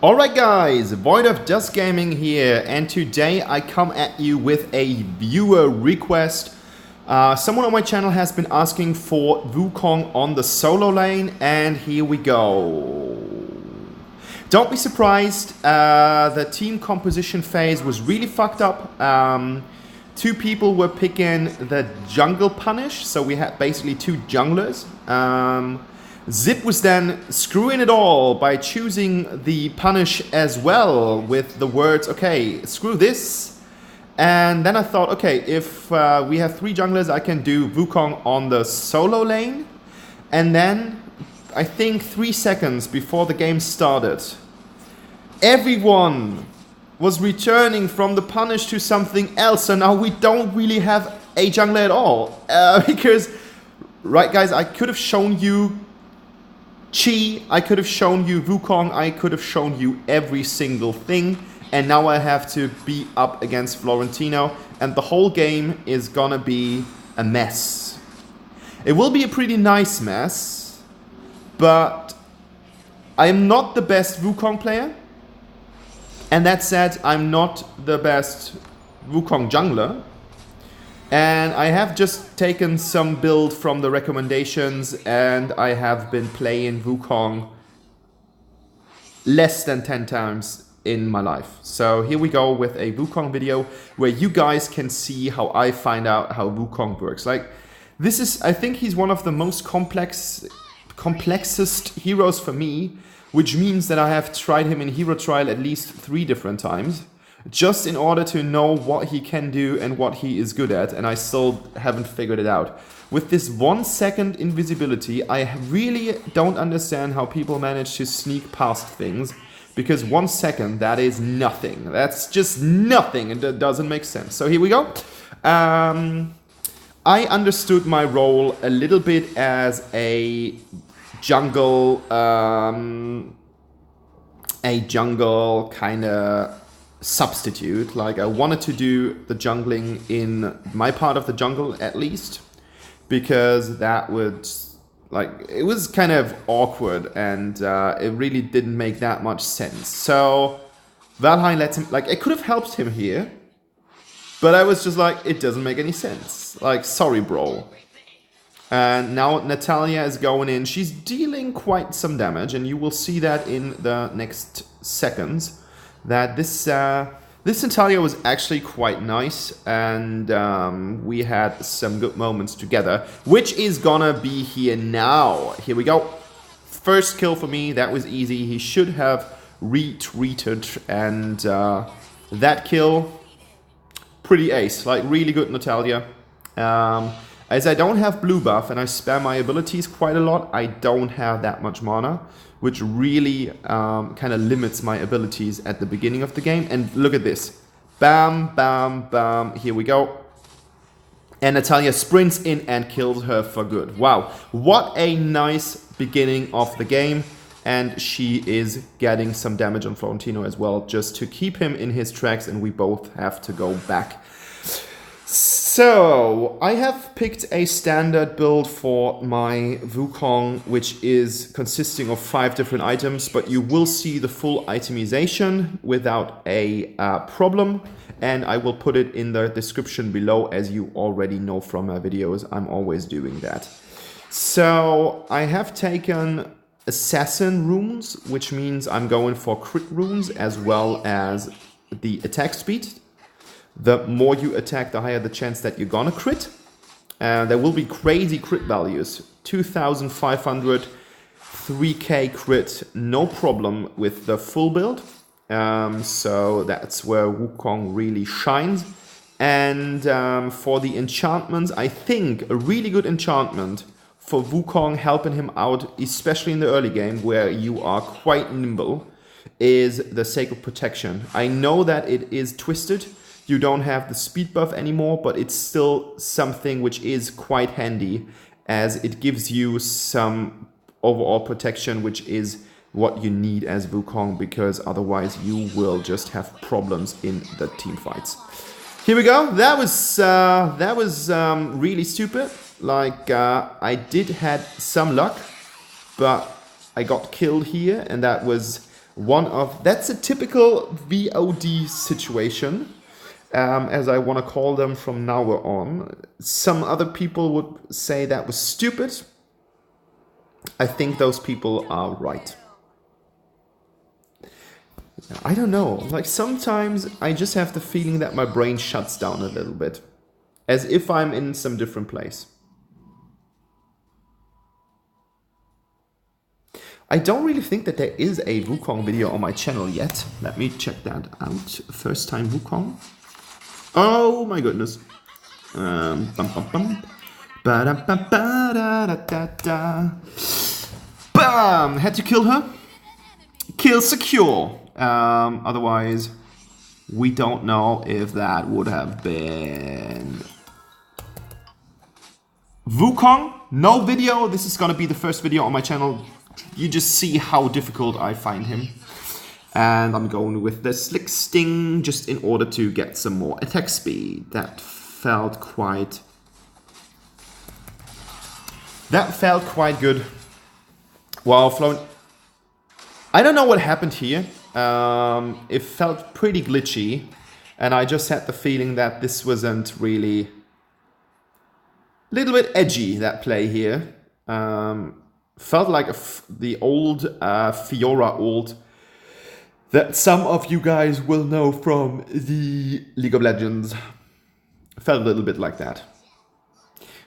Alright guys, Void of Dust Gaming here, and today I come at you with a viewer request. Someone on my channel has been asking for Wukong on the solo lane, and here we go. Don't be surprised, the team composition phase was really fucked up. Two people were picking the jungle punish, so we had basically two junglers. Zip was then screwing it all by choosing the punish as well with the words, okay, screw this. And then I thought, okay, if we have three junglers, I can do Wukong on the solo lane. And then, I think 3 seconds before the game started, everyone was returning from the punish to something else. So now we don't really have a jungler at all. Because, right guys, I could have shown you Chi, I could have shown you Wukong, I could have shown you every single thing, and now I have to be up against Florentino, and the whole game is gonna be a mess. It will be a pretty nice mess, but I am not the best Wukong player, and that said, I'm not the best Wukong jungler. And I have just taken some build from the recommendations, and I have been playing Wukong less than 10 times in my life. So here we go with a Wukong video where you guys can see how I find out how Wukong works. Like, this is, I think he's one of the most complexest heroes for me, which means that I have tried him in hero trial at least 3 different times, just in order to know what he can do and what he is good at, and I still haven't figured it out. With this 1 second invisibility, I really don't understand how people manage to sneak past things, because 1 second, that is nothing. That's just nothing, and that doesn't make sense. So here we go. I understood my role a little bit as a jungle kind of substitute. Like, I wanted to do the jungling in my part of the jungle at least, because that would, like, it was kind of awkward, and it really didn't make that much sense. So Valheim lets him, like, I could have helped him here, but I was just like, it doesn't make any sense. Like, sorry bro. And now Natalia is going in. She's dealing quite some damage, and you will see that in the next seconds, that this Natalia was actually quite nice, and we had some good moments together, which is gonna be here now. Here we go. First kill for me, that was easy. He should have retreated, and that kill, pretty ace, like really good Natalia. As I don't have blue buff and I spam my abilities quite a lot, I don't have that much mana, which really kind of limits my abilities at the beginning of the game. And look at this. Bam, bam, bam. Here we go. And Natalia sprints in and kills her for good. Wow. What a nice beginning of the game. And she is getting some damage on Florentino as well, just to keep him in his tracks, and we both have to go back. So, I have picked a standard build for my Wukong, which is consisting of 5 different items, but you will see the full itemization without a problem, and I will put it in the description below, as you already know from my videos. I'm always doing that. So, I have taken assassin runes, which means I'm going for crit runes as well as the attack speed. The more you attack, the higher the chance that you're gonna crit. There will be crazy crit values. 2,500, 3k crit, no problem with the full build. So that's where Wukong really shines. And for the enchantments, I think a really good enchantment for Wukong, helping him out, especially in the early game where you are quite nimble, is the Sacred Protection. I know that it is twisted. You don't have the speed buff anymore, but it's still something which is quite handy, as it gives you some overall protection, which is what you need as Wukong, because otherwise you will just have problems in the team fights. Here we go. That was really stupid. Like, I did had some luck, but I got killed here, and that was That's a typical VOD situation, as I want to call them from now on. Some other people would say that was stupid. I think those people are right. I don't know, like sometimes I just have the feeling that my brain shuts down a little bit, as if I'm in some different place. I don't really think that there is a Wukong video on my channel yet. Let me check that out. First time Wukong. Oh my goodness. Bum, bum, bum. Ba-da-ba-ba-da-da-da-da. Bam! Had to kill her. Kill secure. Otherwise, we don't know if that would have been Wukong. No video. This is gonna be the first video on my channel. You just see how difficult I find him. And I'm going with the Slick Sting just in order to get some more attack speed. That felt quite good. Wow, Flown. I don't know what happened here. It felt pretty glitchy. And I just had the feeling that this wasn't really... a little bit edgy, that play here. Felt like the old Fiora ult that some of you guys will know from the League of Legends. Felt a little bit like that.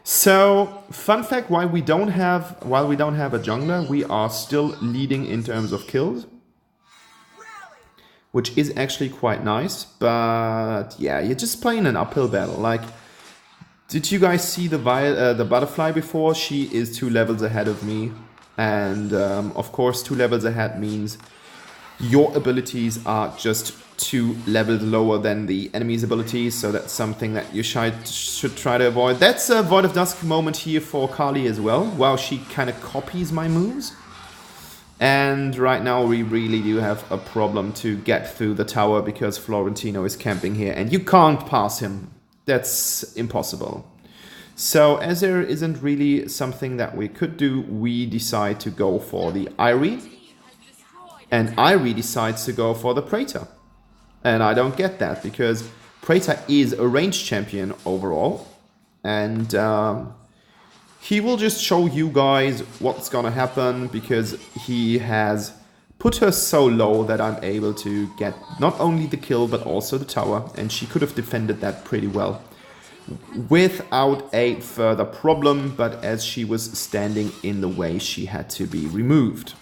So, fun fact, while we don't have a jungler, we are still leading in terms of kills, which is actually quite nice. But yeah, you're just playing an uphill battle. Like, did you guys see the butterfly before? She is 2 levels ahead of me. And of course, 2 levels ahead means your abilities are just 2 levels lower than the enemy's abilities. So that's something that you should try to avoid. That's a Void of Dusk moment here for Kali as well. Wow, she kind of copies my moves. And right now we really do have a problem to get through the tower because Florentino is camping here. And you can't pass him. That's impossible. So as there isn't really something that we could do, we decide to go for the Irie. And Irie decides to go for the Praetor. And I don't get that because Praetor is a ranged champion overall. And he will just show you guys what's gonna happen because he has put her so low that I'm able to get not only the kill but also the tower. And she could have defended that pretty well without a further problem, but as she was standing in the way, she had to be removed.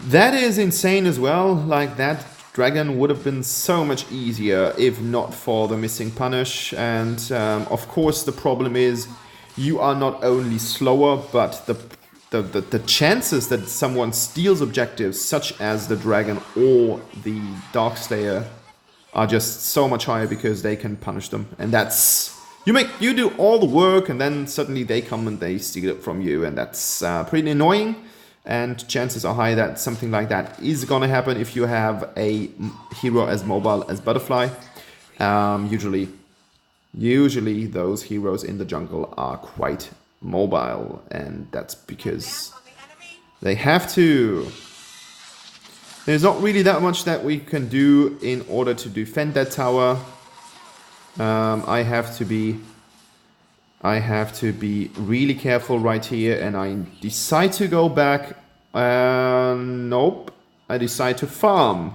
That is insane as well. Like, that dragon would have been so much easier if not for the missing punish. And of course the problem is you are not only slower, but the chances that someone steals objectives such as the dragon or the Darkslayer are just so much higher because they can punish them. And that's... You do all the work and then suddenly they come and they steal it from you, and that's pretty annoying. And chances are high that something like that is gonna happen if you have a hero as mobile as Butterfly. Usually those heroes in the jungle are quite mobile, and that's because they have to. There's not really that much that we can do in order to defend that tower. I have to be really careful right here, and I decide to go back. Nope. I decide to farm.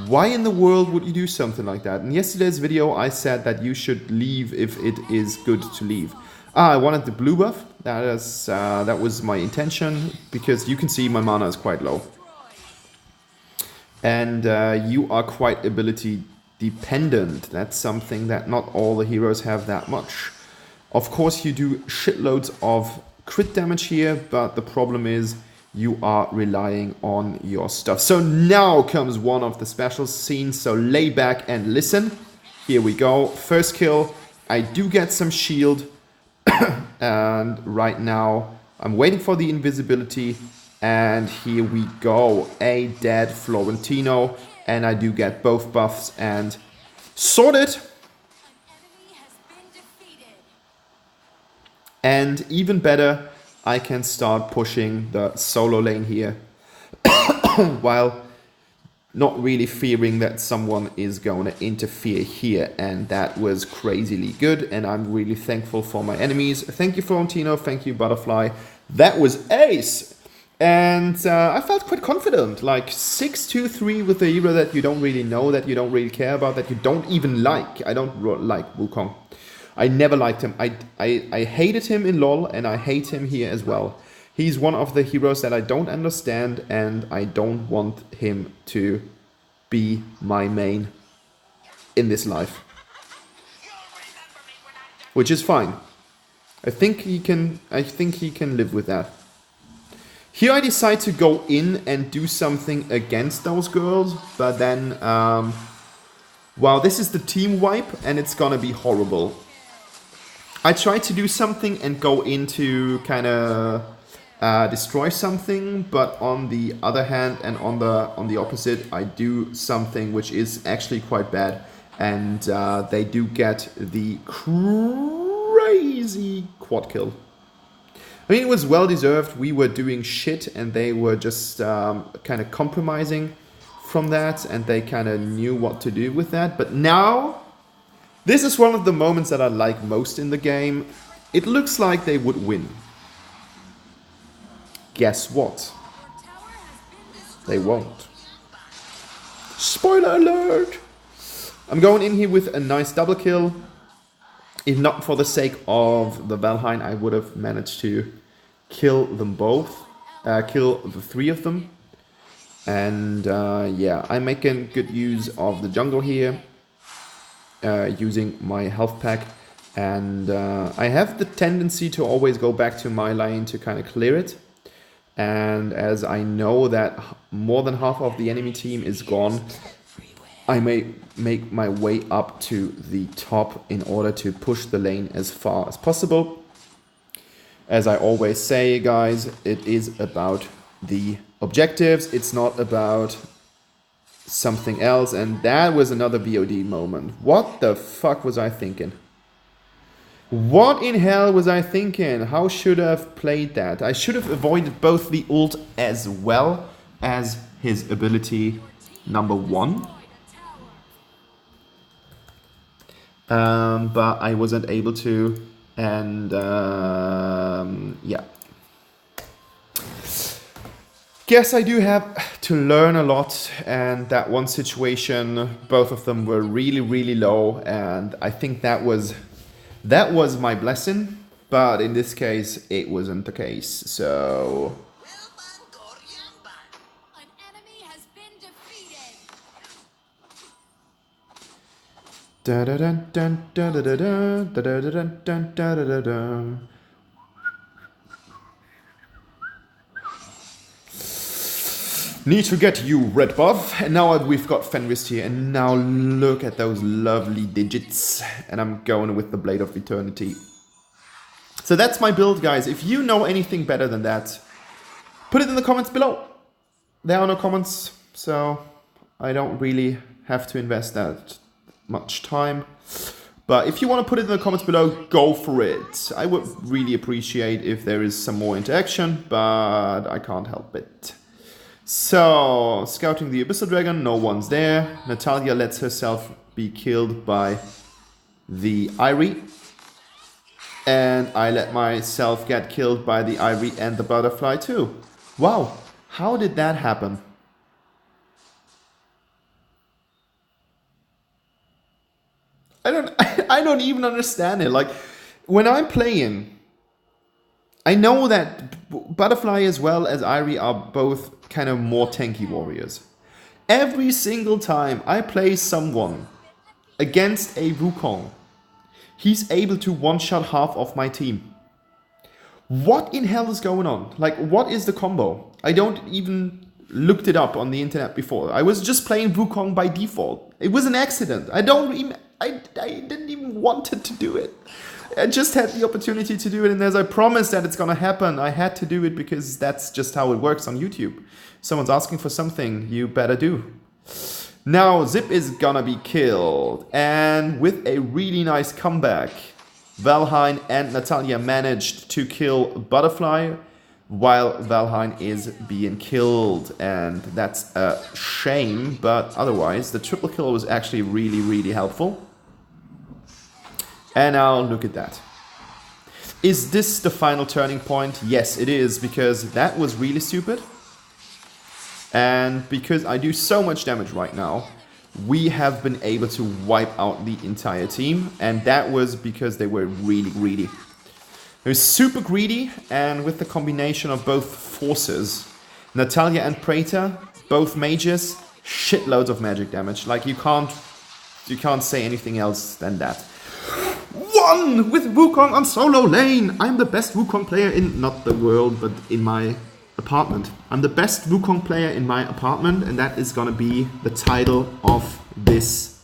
Why in the world would you do something like that? In yesterday's video I said that you should leave if it is good to leave. I wanted the blue buff. That was my intention, because you can see my mana is quite low. And you are quite ability dependent. That's something that not all the heroes have that much. Of course you do shitloads of crit damage here, but the problem is you are relying on your stuff. So now comes one of the special scenes, so lay back and listen. Here we go. First kill. I do get some shield. And right now I'm waiting for the invisibility. And here we go. A dead Florentino. And I do get both buffs and sorted. And even better, I can start pushing the solo lane here while not really fearing that someone is going to interfere here. And that was crazily good, and I'm really thankful for my enemies. Thank you, Florentino. Thank you, Butterfly. That was ace! And I felt quite confident, like 6-2-3 with a hero that you don't really know, that you don't really care about, that you don't even like. I don't like Wukong. I never liked him. I hated him in LoL, and I hate him here as well. He's one of the heroes that I don't understand, and I don't want him to be my main in this life. Which is fine. I think he can live with that. Here I decide to go in and do something against those girls, but then, wow, this is the team wipe, and it's gonna be horrible. I try to do something and go in to kind of destroy something, but on the other hand and on the opposite, I do something which is actually quite bad, and they do get the crazy quad kill. I mean, it was well deserved. We were doing shit, and they were just kind of compromising from that, and they kind of knew what to do with that. But now, this is one of the moments that I like most in the game. It looks like they would win. Guess what? They won't. Spoiler alert! I'm going in here with a nice double kill. If not for the sake of the Valheim, I would have managed to kill them both. Kill the three of them. And yeah, I'm making good use of the jungle here. Using my health pack. And I have the tendency to always go back to my lane to kind of clear it. And as I know that more than half of the enemy team is gone, I may make my way up to the top in order to push the lane as far as possible. As I always say, guys, it is about the objectives. It's not about something else. And that was another BOD moment. What the fuck was I thinking? What in hell was I thinking? How should I have played that? I should have avoided both the ult as well as his ability number 1. But I wasn't able to, and yeah. Guess I do have to learn a lot, and that one situation, both of them were really, really low, and I think that was my blessing, but in this case, it wasn't the case, so... Need to get you, red buff. And now we've got Fenris here, and now look at those lovely digits. And I'm going with the Blade of Eternity. So that's my build, guys. If you know anything better than that, put it in the comments below. There are no comments, so I don't really have to invest that much time. But if you want to put it in the comments below, go for it. I would really appreciate if there is some more interaction, but I can't help it. So, scouting the Abyssal Dragon, no one's there. Natalia lets herself be killed by the Irie. And I let myself get killed by the Irie and the Butterfly too. Wow, how did that happen? I don't even understand it. Like, when I'm playing, I know that Butterfly as well as Irie are both kind of more tanky warriors. Every single time I play someone against a Wukong, he's able to one-shot half of my team. What in hell is going on? Like, what is the combo? I don't even looked it up on the internet before. I was just playing Wukong by default. It was an accident. I didn't even wanted to do it. I just had the opportunity to do it, and as I promised that it's gonna happen, I had to do it because that's just how it works on YouTube. Someone's asking for something, you better do. Now Zip is gonna be killed, and with a really nice comeback. Valheim and Natalia managed to kill Butterfly while Valheim is being killed, and that's a shame, but otherwise the triple kill was actually really, really helpful. And now look at that. Is this the final turning point? Yes, it is, because that was really stupid. And because I do so much damage right now, we have been able to wipe out the entire team, and that was because they were really greedy. They were super greedy, and with the combination of both forces, Natalia and Praetor, both mages, shitloads of magic damage. Like you can't say anything else than that. Won with Wukong on solo lane. I'm the best Wukong player in not the world, but in my apartment. I'm the best Wukong player in my apartment, and that is gonna be the title of this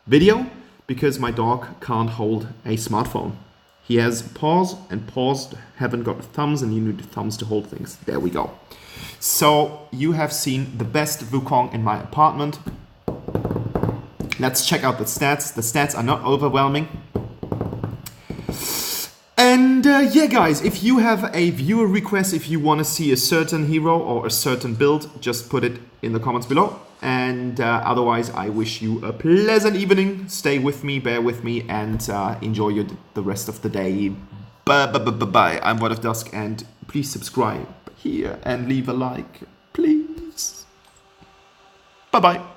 video, because my dog can't hold a smartphone. He has paws, and paws haven't got thumbs, and you need thumbs to hold things. There we go. So you have seen the best Wukong in my apartment. Let's check out the stats. The stats are not overwhelming. And yeah, guys, if you have a viewer request, if you want to see a certain hero or a certain build, just put it in the comments below. And otherwise, I wish you a pleasant evening. Stay with me, bear with me, and enjoy the rest of the day. Bye. I'm Word of Dusk, and please subscribe here and leave a like, please. Bye-bye.